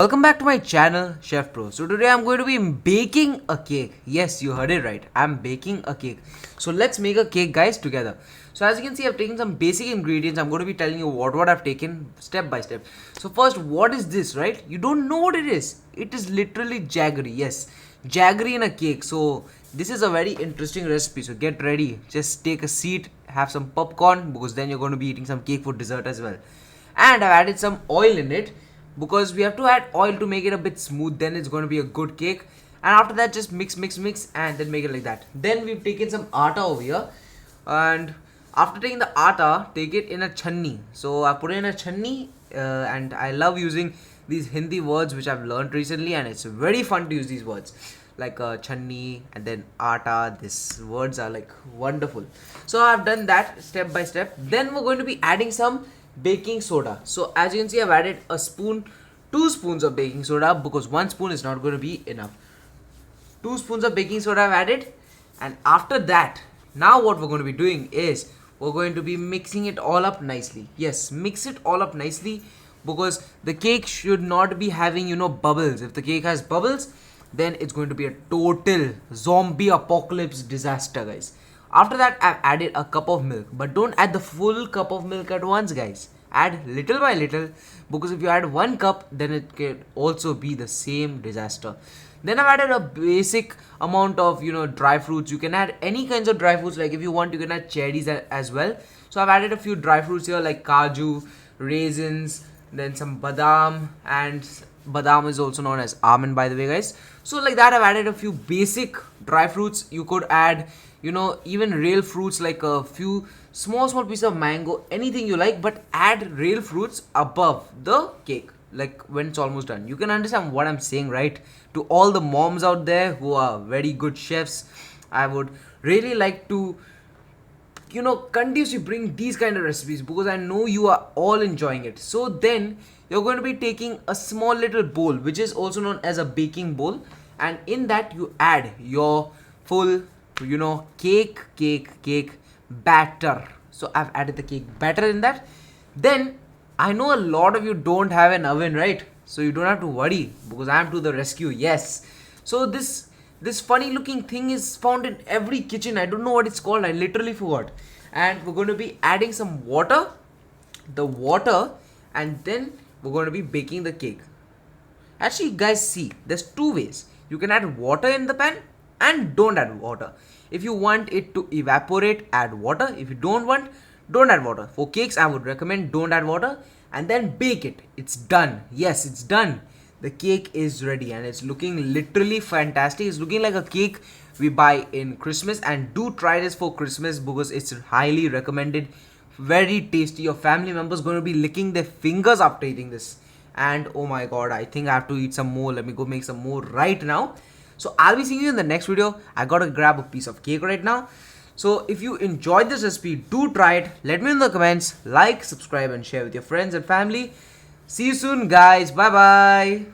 Welcome back to my channel Chef Pro. So today I'm going to be baking a cake. Yes, you heard it right. I'm baking a cake. So let's make a cake, guys, together. So as you can see, I've taken some basic ingredients. I'm going to be telling you what I've taken step by step. So first, what is this, right? You don't know what it is. It is literally jaggery. Yes, jaggery in a cake. So this is a very interesting recipe. So get ready. Just take a seat, have some popcorn, because then you're going to be eating some cake for dessert as well. And I've added some oil in it, because we have to add oil to make it a bit smooth. Then it's going to be a good cake. And after that, just mix and then make it like that. Then we've taken some atta over here, and after taking the atta, take it in a chunni. So I put it in a chunni, and I love using these Hindi words which I've learned recently, and it's very fun to use these words like chunni and then atta. These words are like wonderful. So I've done that step by step. Then we're going to be adding some baking soda. So as you can see, I've added a spoon, 2 spoons of baking soda, because 1 spoon is not going to be enough. 2 spoons of baking soda I've added. And after that, now what we're going to be doing is we're going to be mixing it all up nicely. Yes, mix it all up nicely, because the cake should not be having, bubbles. If the cake has bubbles, then it's going to be a total zombie apocalypse disaster, guys. After that, I've added a cup of milk, but don't add the full cup of milk at once, guys. Add little by little, because if you add 1 cup, then it can also be the same disaster. Then I've added a basic amount of, dry fruits. You can add any kinds of dry fruits. Like if you want, you can add cherries as well. So I've added a few dry fruits here, like kaju, raisins, then some badam, and badam is also known as almond, by the way, guys. So like that, I've added a few basic dry fruits. You could add, even real fruits, like a few small pieces of mango, anything you like, but add real fruits above the cake, like when it's almost done. You can understand what I'm saying, right? To all the moms out there who are very good chefs, I would really like to continuously bring these kind of recipes, because I know you are all enjoying it. So then you're going to be taking a small little bowl, which is also known as a baking bowl, and in that you add your full cake batter. So I've added the cake batter in that. Then I know a lot of you don't have an oven, right? So you don't have to worry, because I am to the rescue. Yes. So this funny looking thing is found in every kitchen. I don't know what it's called. I literally forgot. And we're going to be adding some water, and then we're going to be baking the cake. Actually, guys, see, there's 2 ways. You can add water in the pan and don't add water. If you want it to evaporate, add water. If you don't want, don't add water. For cakes, I would recommend don't add water, and then bake it. It's done. Yes, it's done. The cake is ready, and it's looking literally fantastic. It's looking like a cake we buy in Christmas, and do try this for Christmas, because it's highly recommended. Very tasty. Your family members going to be licking their fingers after eating this. And oh my god, I think I have to eat some more. Let me go make some more right now. So I'll be seeing you in the next video. I gotta grab a piece of cake right now. So if you enjoyed this recipe, do try it. Let me know in the comments. Like, subscribe, and share with your friends and family. See you soon, guys. Bye bye.